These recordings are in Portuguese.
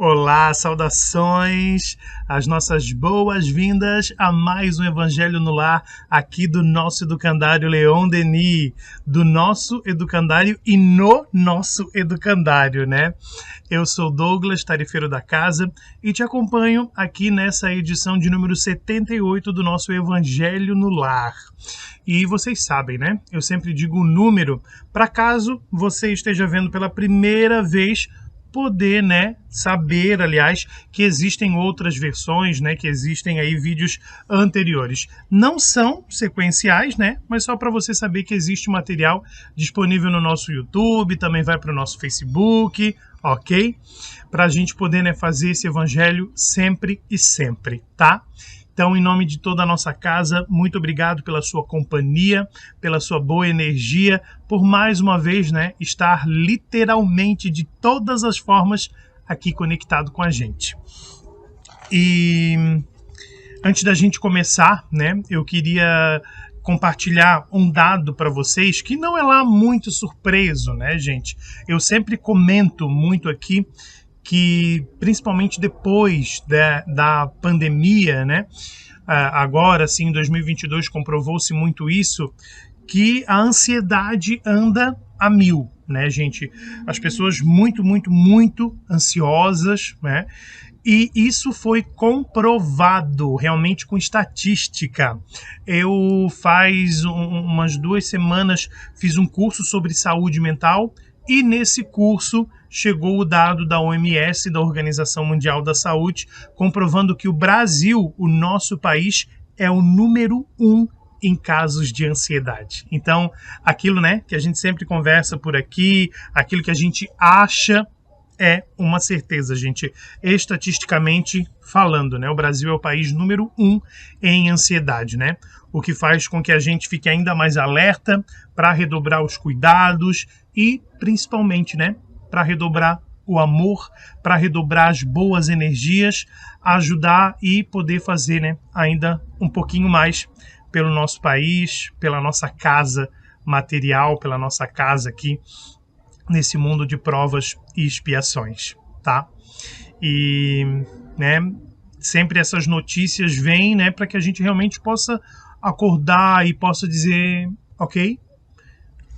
Olá, saudações, as nossas boas-vindas a mais um Evangelho no Lar aqui do nosso educandário Leon Denis, do nosso educandário e no nosso educandário, né? Eu sou Douglas, tarifeiro da casa, e te acompanho aqui nessa edição de número 78 do nosso Evangelho no Lar. E vocês sabem, né? Eu sempre digo o número para caso você esteja vendo pela primeira vez poder, né, saber, aliás, que existem outras versões, né, que existem aí vídeos anteriores. Não são sequenciais, né, mas só para você saber que existe material disponível no nosso YouTube, também vai para o nosso Facebook, ok? Para a gente poder, né, fazer esse evangelho sempre e sempre, tá? Então, em nome de toda a nossa casa, muito obrigado pela sua companhia, pela sua boa energia, por mais uma vez, né, estar literalmente de todas as formas aqui conectado com a gente. E antes da gente começar, né, eu queria compartilhar um dado para vocês que não é lá muito surpreso, né, gente? Eu sempre comento muito aqui que, principalmente depois da pandemia, né, agora sim, em 2022 comprovou-se muito isso, que a ansiedade anda a mil, né, gente? As pessoas muito ansiosas, né? E isso foi comprovado realmente com estatística. Eu faz umas 2 semanas fiz um curso sobre saúde mental e nesse curso chegou o dado da OMS, da Organização Mundial da Saúde, comprovando que o Brasil, o nosso país, é o número 1 em casos de ansiedade. Então, aquilo, né, que a gente sempre conversa por aqui, aquilo que a gente acha é uma certeza, gente. Estatisticamente falando, né, o Brasil é o país número 1 em ansiedade, né? O que faz com que a gente fique ainda mais alerta para redobrar os cuidados e, principalmente, né, para redobrar o amor, para redobrar as boas energias, ajudar e poder fazer, né, ainda um pouquinho mais pelo nosso país, pela nossa casa material, pela nossa casa aqui nesse mundo de provas e expiações, tá? E, né, sempre essas notícias vêm, né, para que a gente realmente possa acordar e possa dizer, ok,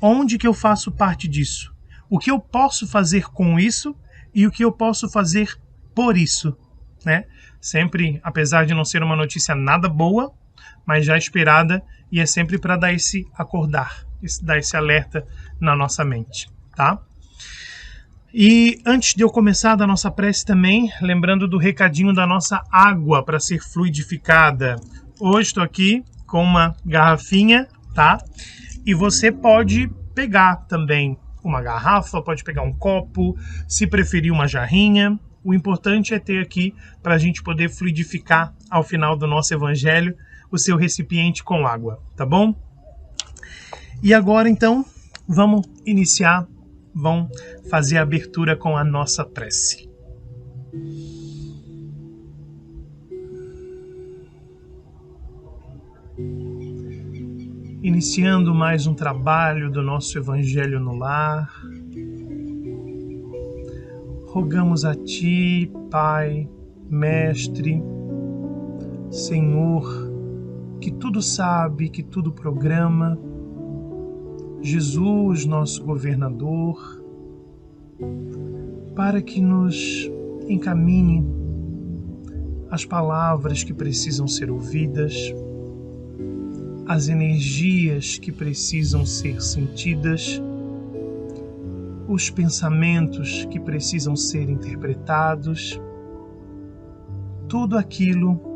onde que eu faço parte disso? O que eu posso fazer com isso e o que eu posso fazer por isso, né? Sempre, apesar de não ser uma notícia nada boa, mas já esperada, e é sempre para dar esse acordar, dar esse alerta na nossa mente, tá? E antes de eu começar da nossa prece também, lembrando do recadinho da nossa água para ser fluidificada. Hoje estou aqui com uma garrafinha, tá? E você pode pegar também uma garrafa, pode pegar um copo, se preferir uma jarrinha. O importante é ter aqui para a gente poder fluidificar ao final do nosso evangelho o seu recipiente com água, tá bom? E agora então, vamos iniciar, vamos fazer a abertura com a nossa prece. Iniciando mais um trabalho do nosso Evangelho no Lar, rogamos a Ti, Pai, Mestre, Senhor, que tudo sabe, que tudo programa, Jesus, nosso governador, para que nos encaminhe as palavras que precisam ser ouvidas, as energias que precisam ser sentidas, os pensamentos que precisam ser interpretados, tudo aquilo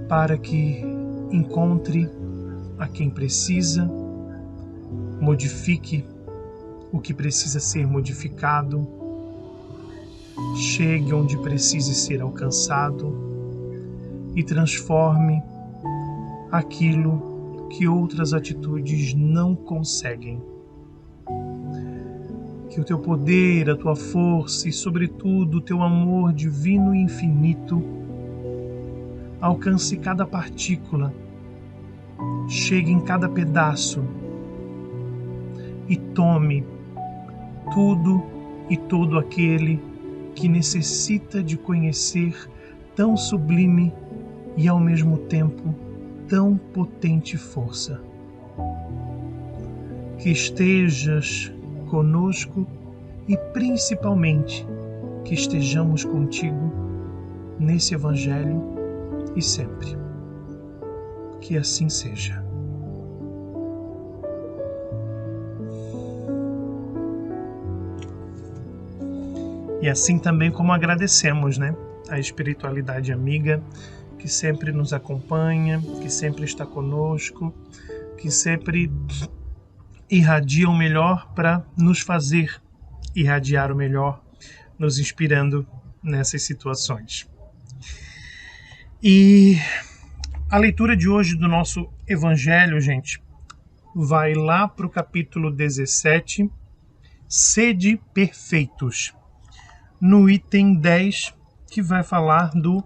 para que encontre a quem precisa, modifique o que precisa ser modificado, chegue onde precise ser alcançado e transforme aquilo que outras atitudes não conseguem. Que o teu poder, a tua força e, sobretudo, o teu amor divino e infinito alcance cada partícula, chegue em cada pedaço e tome tudo e todo aquele que necessita de conhecer tão sublime e ao mesmo tempo tão potente força. Que estejas conosco e principalmente que estejamos contigo nesse Evangelho e sempre. Que assim seja. E assim também como agradecemos, a espiritualidade amiga que sempre nos acompanha, que sempre está conosco, que sempre irradia o melhor para nos fazer irradiar o melhor, nos inspirando nessas situações. E a leitura de hoje do nosso Evangelho, gente, vai lá para o capítulo 17, Sede perfeitos, no item 10, que vai falar do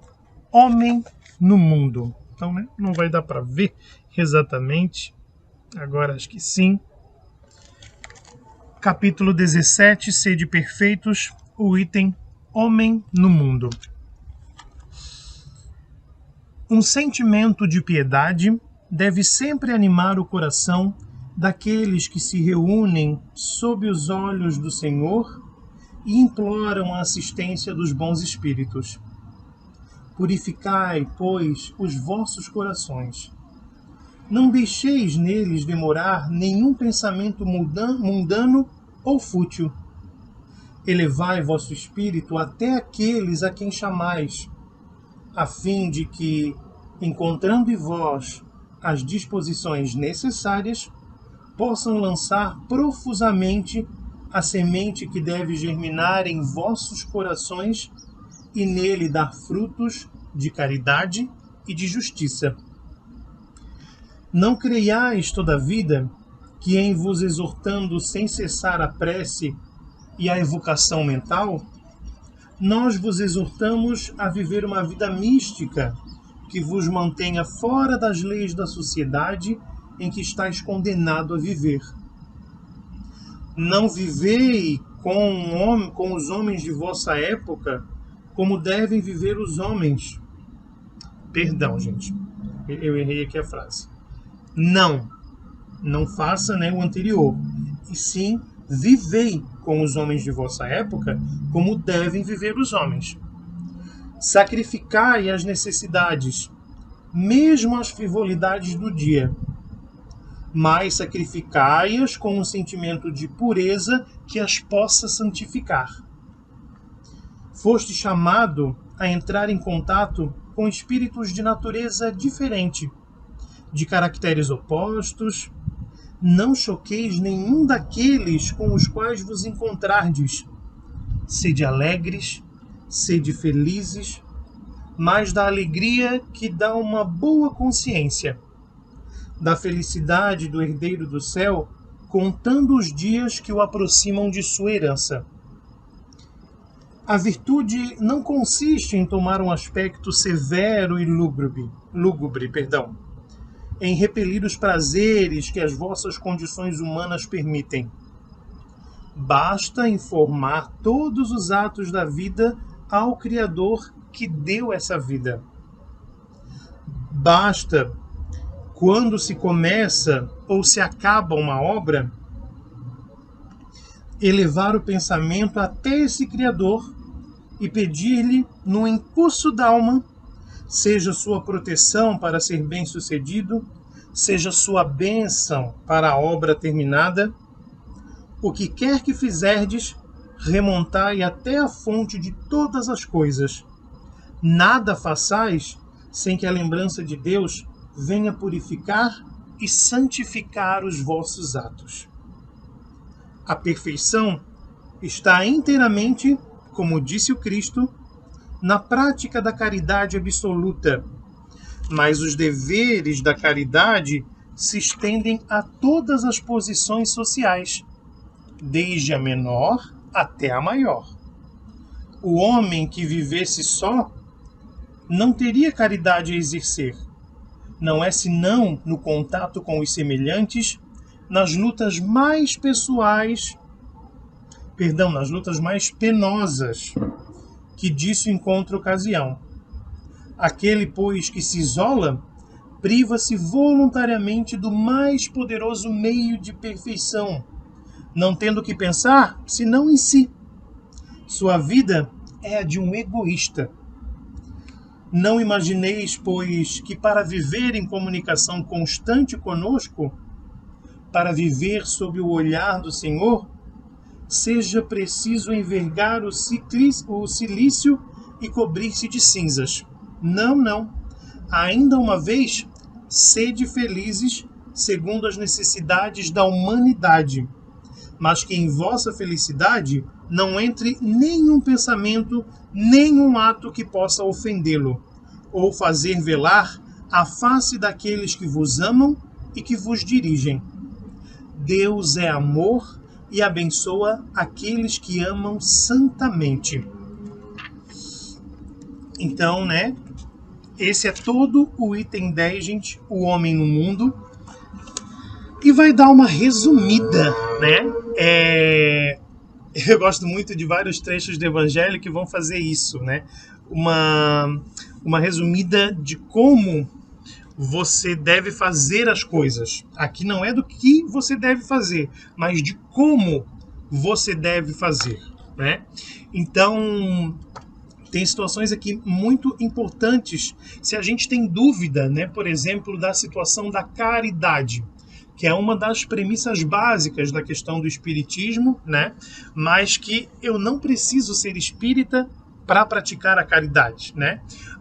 homem no mundo. Então, não vai dar para ver exatamente, agora acho que sim. Capítulo 17, Sede perfeitos, o item homem no mundo. Um sentimento de piedade deve sempre animar o coração daqueles que se reúnem sob os olhos do Senhor e imploram a assistência dos bons espíritos. Purificai, pois, os vossos corações. Não deixeis neles demorar nenhum pensamento mundano ou fútil. Elevai vosso espírito até aqueles a quem chamais, a fim de que, encontrando em vós as disposições necessárias, possam lançar profusamente a semente que deve germinar em vossos corações e nele dar frutos de caridade e de justiça. Não creiais, todavia, que em vos exortando sem cessar a prece e a evocação mental, nós vos exortamos a viver uma vida mística que vos mantenha fora das leis da sociedade em que estáis condenado a viver. Não vivei com os homens de vossa época como devem viver os homens. Perdão, gente, eu errei aqui a frase. Não faça o anterior, e sim vivei com os homens de vossa época como devem viver os homens. Sacrificai as necessidades, mesmo as frivolidades do dia, mas sacrificai-as com um sentimento de pureza que as possa santificar. Foste chamado a entrar em contato com espíritos de natureza diferente, de caracteres opostos. Não choqueis nenhum daqueles com os quais vos encontrardes. Sede alegres, sede felizes, mas da alegria que dá uma boa consciência, da felicidade do herdeiro do céu, contando os dias que o aproximam de sua herança. A virtude não consiste em tomar um aspecto severo e lúgubre, em repelir os prazeres que as vossas condições humanas permitem. Basta informar todos os atos da vida ao Criador que deu essa vida. Basta, quando se começa ou se acaba uma obra, elevar o pensamento até esse Criador e pedir-lhe, no impulso da alma, seja sua proteção para ser bem-sucedido, seja sua bênção para a obra terminada. O que quer que fizerdes, remontai até a fonte de todas as coisas. Nada façais sem que a lembrança de Deus venha purificar e santificar os vossos atos. A perfeição está inteiramente, como disse o Cristo, na prática da caridade absoluta, mas os deveres da caridade se estendem a todas as posições sociais, desde a menor até a maior. O homem que vivesse só não teria caridade a exercer. Não é senão no contato com os semelhantes, nas lutas mais penosas, que disso encontra ocasião. Aquele, pois, que se isola, priva-se voluntariamente do mais poderoso meio de perfeição, não tendo que pensar senão em si. Sua vida é a de um egoísta. Não imagineis, pois, que para viver em comunicação constante conosco, para viver sob o olhar do Senhor, seja preciso envergar o silício e cobrir-se de cinzas. Não, não. Ainda uma vez, sede felizes segundo as necessidades da humanidade, mas que em vossa felicidade não entre nenhum pensamento, nenhum ato que possa ofendê-lo, ou fazer velar a face daqueles que vos amam e que vos dirigem. Deus é amor e abençoa aqueles que amam santamente. Então, esse é todo o item 10, gente, o homem no mundo. E vai dar uma resumida, Eu gosto muito de vários trechos do Evangelho que vão fazer isso, Uma resumida de como você deve fazer as coisas. Aqui não é do que você deve fazer, mas de como você deve fazer, Então, tem situações aqui muito importantes se a gente tem dúvida, por exemplo, da situação da caridade, que é uma das premissas básicas da questão do espiritismo, mas que eu não preciso ser espírita para praticar a caridade,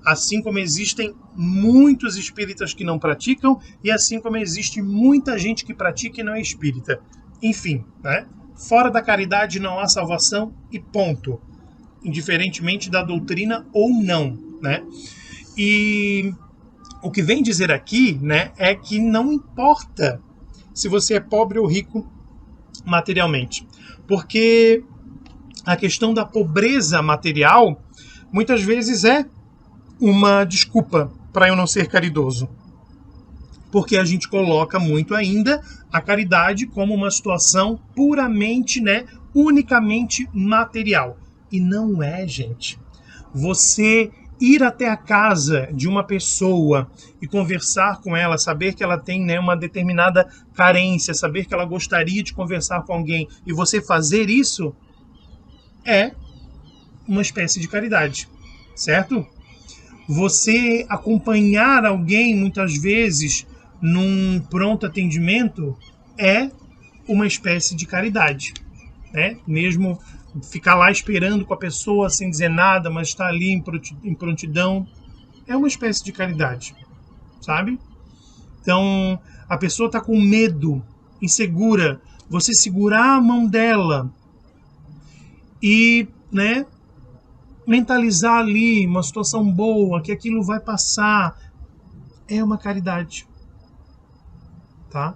Assim como existem muitos espíritas que não praticam, e assim como existe muita gente que pratica e não é espírita. Enfim, fora da caridade não há salvação e ponto. Indiferentemente da doutrina ou não, E o que vem dizer aqui, é que não importa se você é pobre ou rico materialmente, porque a questão da pobreza material muitas vezes é uma desculpa para eu não ser caridoso, porque a gente coloca muito ainda a caridade como uma situação puramente, unicamente material. E não é, gente. Você ir até a casa de uma pessoa e conversar com ela, saber que ela tem uma determinada carência, saber que ela gostaria de conversar com alguém, e você fazer isso é uma espécie de caridade, certo? Você acompanhar alguém, muitas vezes, num pronto atendimento, é uma espécie de caridade, Mesmo ficar lá esperando com a pessoa sem dizer nada, mas estar ali em prontidão, é uma espécie de caridade, sabe? Então, a pessoa está com medo, insegura, você segurar a mão dela e, mentalizar ali uma situação boa, que aquilo vai passar, é uma caridade, tá?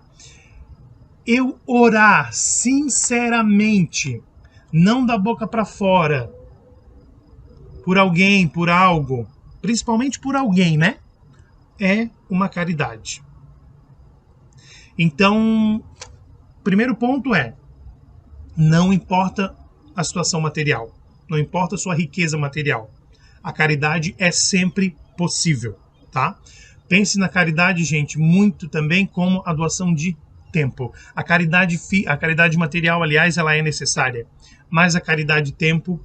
Eu orar sinceramente, não da boca para fora, por alguém, por algo, principalmente por alguém, é uma caridade. Então, primeiro ponto não importa a situação material, não importa a sua riqueza material, a caridade é sempre possível, tá? Pense na caridade, gente, muito também como a doação de tempo. A caridade material, aliás, ela é necessária, mas a caridade de tempo,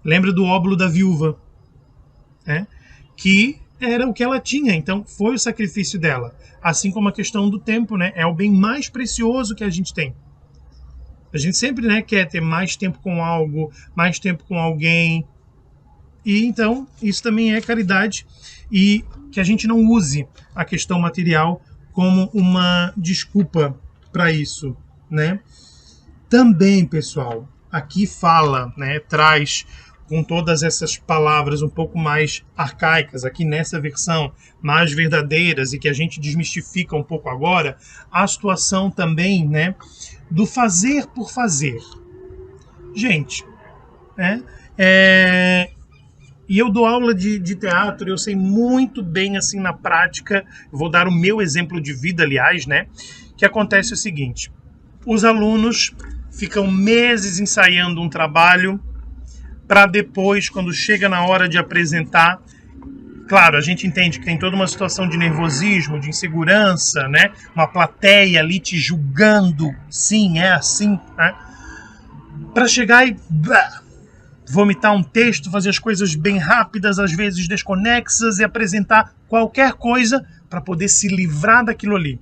Lembra do óbolo da viúva, Que era o que ela tinha, então foi o sacrifício dela. Assim como a questão do tempo, é o bem mais precioso que a gente tem. A gente sempre, quer ter mais tempo com algo, mais tempo com alguém. E então, isso também é caridade, e que a gente não use a questão material como uma desculpa para isso, Também, pessoal, aqui fala, traz com todas essas palavras um pouco mais arcaicas, aqui nessa versão, mais verdadeiras, e que a gente desmistifica um pouco agora, a situação também, do fazer por fazer. Gente, e eu dou aula de teatro, eu sei muito bem, assim, na prática, vou dar o meu exemplo de vida, aliás, que acontece o seguinte: os alunos ficam meses ensaiando um trabalho, para depois, quando chega na hora de apresentar, claro, a gente entende que tem toda uma situação de nervosismo, de insegurança, né? Uma plateia ali te julgando, sim, é assim, né? Para chegar e vomitar um texto, fazer as coisas bem rápidas, às vezes desconexas, e apresentar qualquer coisa para poder se livrar daquilo ali.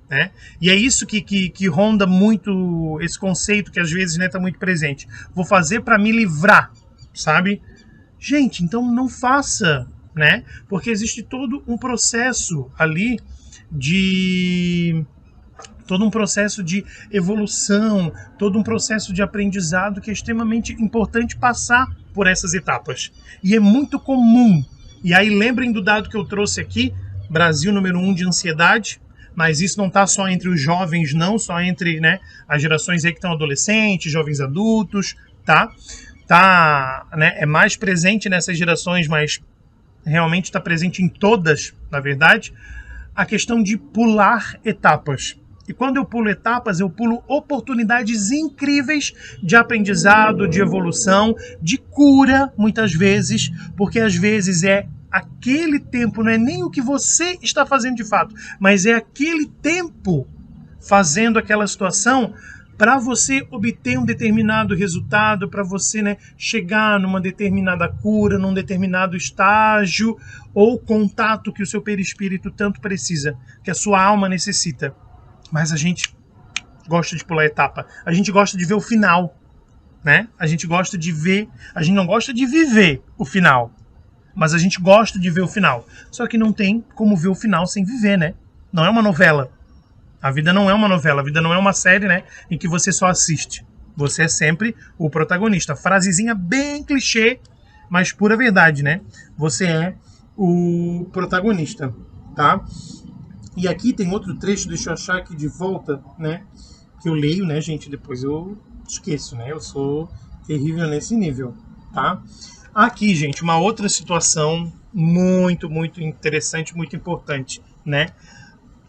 Né? E é isso que ronda muito esse conceito que às vezes está muito presente. Vou fazer para me livrar, sabe? Gente, então não faça, né? Porque existe todo um processo ali de... todo um processo de evolução, todo um processo de aprendizado que é extremamente importante passar por essas etapas. E é muito comum. E aí lembrem do dado que eu trouxe aqui, Brasil número 1 de ansiedade, mas isso não está só entre os jovens, não, só entre, né, as gerações aí que estão adolescentes, jovens adultos, tá? Né, é mais presente nessas gerações, mas realmente está presente em todas, na verdade, a questão de pular etapas. E quando eu pulo etapas, eu pulo oportunidades incríveis de aprendizado, de evolução, de cura, muitas vezes, porque às vezes é aquele tempo, não é nem o que você está fazendo de fato, mas é aquele tempo fazendo aquela situação para você obter um determinado resultado, para você, né, chegar numa determinada cura, num determinado estágio ou contato que o seu perispírito tanto precisa, que a sua alma necessita. Mas a gente gosta de pular etapa. A gente gosta de ver o final, né? A gente gosta de ver... A gente não gosta de viver o final, mas a gente gosta de ver o final. Só que não tem como ver o final sem viver, né? Não é uma novela. A vida não é uma novela. A vida não é uma série, né, em que você só assiste. Você é sempre o protagonista. Frasezinha bem clichê, mas pura verdade, né? Você é o protagonista, tá? E aqui tem outro trecho, deixa eu achar aqui de volta, né? Que eu leio, né, gente? Depois eu esqueço, né? Eu sou terrível nesse nível, tá? Aqui, gente, uma outra situação muito, muito interessante, muito importante, né?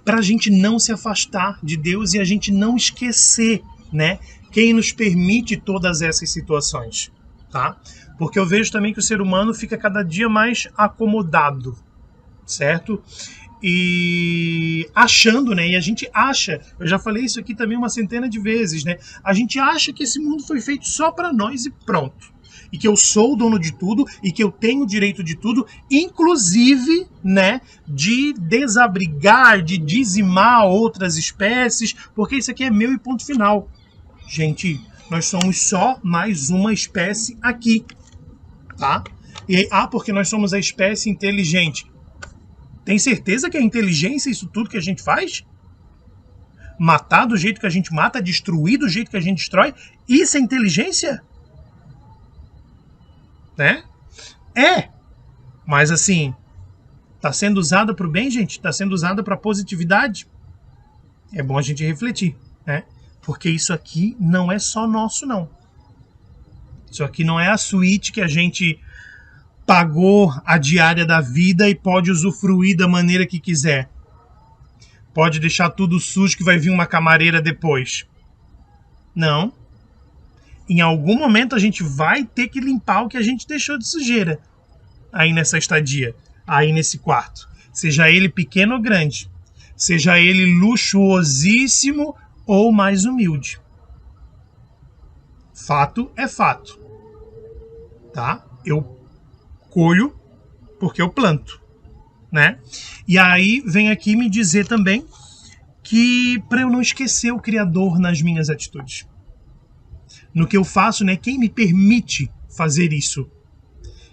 Para a gente não se afastar de Deus e a gente não esquecer, né? Quem nos permite todas essas situações, tá? Porque eu vejo também que o ser humano fica cada dia mais acomodado, certo? E achando, né? E a gente acha, eu já falei isso aqui também uma centena de vezes, né? A gente acha que esse mundo foi feito só para nós e pronto. E que eu sou o dono de tudo e que eu tenho o direito de tudo, inclusive, né, de desabrigar, de dizimar outras espécies, porque isso aqui é meu e ponto final. Gente, nós somos só mais uma espécie aqui, tá? E aí, porque nós somos a espécie inteligente. Tem certeza que é inteligência isso tudo que a gente faz? Matar do jeito que a gente mata, destruir do jeito que a gente destrói, isso é inteligência? Né? É, mas assim, tá sendo usada para o bem, gente? Tá sendo usada para positividade? É bom a gente refletir, né? Porque isso aqui não é só nosso, não. Isso aqui não é a suíte que a gente pagou a diária da vida e pode usufruir da maneira que quiser. Pode deixar tudo sujo que vai vir uma camareira depois. Não. Em algum momento a gente vai ter que limpar o que a gente deixou de sujeira aí nessa estadia, aí nesse quarto. Seja ele pequeno ou grande. Seja ele luxuosíssimo ou mais humilde. Fato é fato. Tá? Eu colho porque eu planto, né? E aí vem aqui me dizer também que para eu não esquecer o Criador nas minhas atitudes. No que eu faço, né? Quem me permite fazer isso?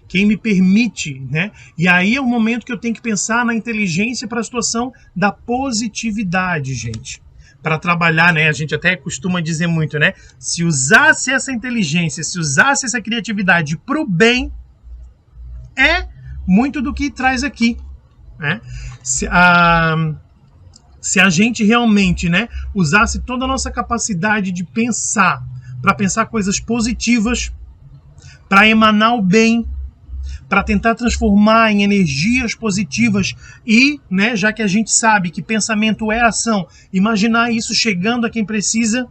Quem me permite, né? E aí é o momento que eu tenho que pensar na inteligência para a situação da positividade, gente. Para trabalhar, né? A gente até costuma dizer muito, né? Se usasse essa inteligência, se usasse essa criatividade para o bem, é muito do que traz aqui, né? Se a gente realmente, né, usasse toda a nossa capacidade de pensar, para pensar coisas positivas, para emanar o bem, para tentar transformar em energias positivas e, né, já que a gente sabe que pensamento é ação, imaginar isso chegando a quem precisa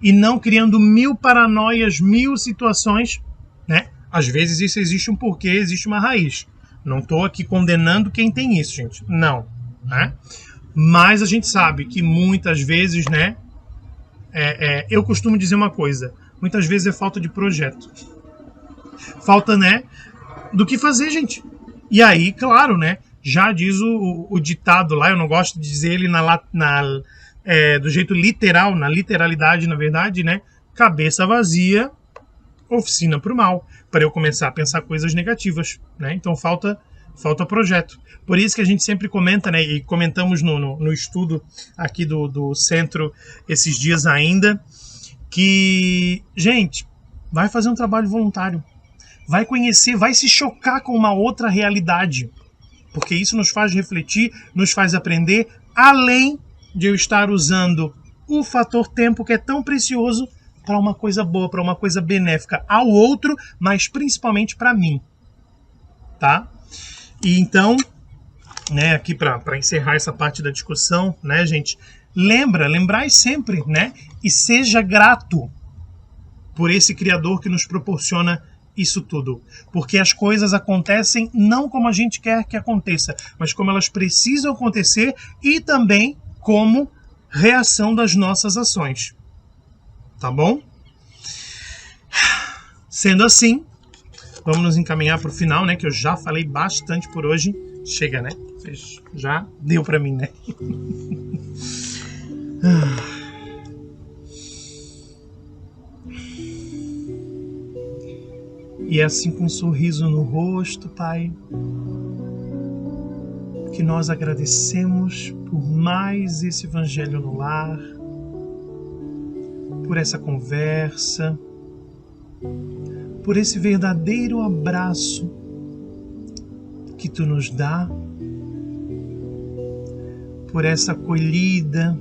e não criando 1000 paranoias, 1000 situações, né? Às vezes isso existe um porquê, existe uma raiz. Não estou aqui condenando quem tem isso, gente. Não, né? Mas a gente sabe que muitas vezes, né? Eu costumo dizer uma coisa. Muitas vezes é falta de projeto. Falta, né? Do que fazer, gente. E aí, claro, né? Já diz o ditado lá, eu não gosto de dizer ele do jeito literal, na literalidade, na verdade, né? Cabeça vazia, oficina para o mal, para eu começar a pensar coisas negativas, né? Então falta projeto. Por isso que a gente sempre comenta, né? E comentamos no estudo aqui do centro esses dias ainda, que, gente, vai fazer um trabalho voluntário, vai conhecer, vai se chocar com uma outra realidade, porque isso nos faz refletir, nos faz aprender, além de eu estar usando o fator tempo, que é tão precioso, para uma coisa boa, para uma coisa benéfica ao outro, mas principalmente para mim, tá? E então, né, aqui para encerrar essa parte da discussão, né, gente, lembrai sempre, né, e seja grato por esse Criador que nos proporciona isso tudo, porque as coisas acontecem não como a gente quer que aconteça, mas como elas precisam acontecer e também como reação das nossas ações, tá bom? Sendo assim, vamos nos encaminhar para o final, né, que eu já falei bastante por hoje. Chega, né? Já deu para mim, né? E é assim, com um sorriso no rosto, Pai, que nós agradecemos por mais esse Evangelho no Lar, por essa conversa, por esse verdadeiro abraço que Tu nos dá, por essa acolhida,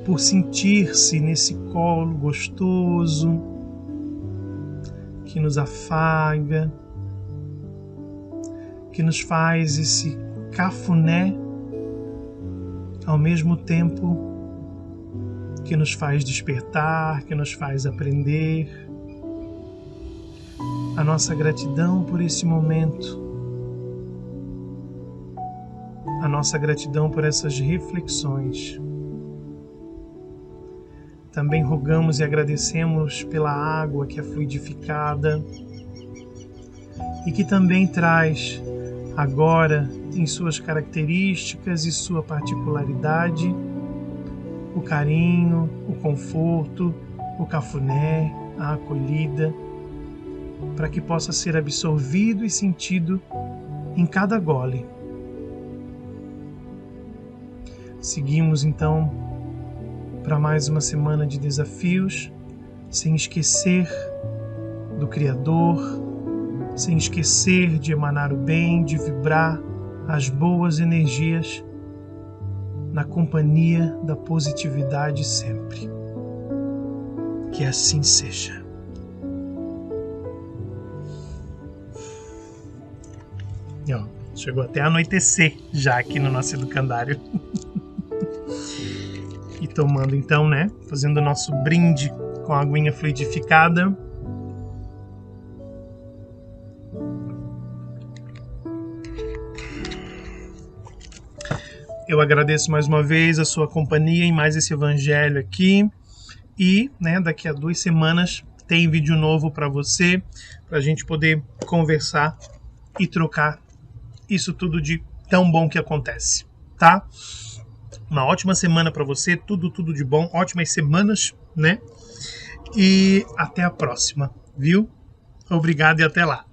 por sentir-se nesse colo gostoso, que nos afaga, que nos faz esse cafuné, ao mesmo tempo que nos faz despertar, que nos faz aprender. A nossa gratidão por esse momento, a nossa gratidão por essas reflexões. Também rogamos e agradecemos pela água que é fluidificada e que também traz agora, em suas características e sua particularidade, o carinho, o conforto, o cafuné, a acolhida, para que possa ser absorvido e sentido em cada gole. Seguimos então para mais uma semana de desafios, sem esquecer do Criador, sem esquecer de emanar o bem, de vibrar as boas energias na companhia da positividade sempre. Que assim seja. E, ó, chegou até a anoitecer já aqui no nosso educandário. E tomando então, né, fazendo o nosso brinde com a aguinha fluidificada. Eu agradeço mais uma vez a sua companhia em mais esse evangelho aqui. E, né, daqui a 2 semanas tem vídeo novo para você, para a gente poder conversar e trocar isso tudo de tão bom que acontece, tá? Uma ótima semana para você, tudo de bom, ótimas semanas, né? E até a próxima, viu? Obrigado e até lá.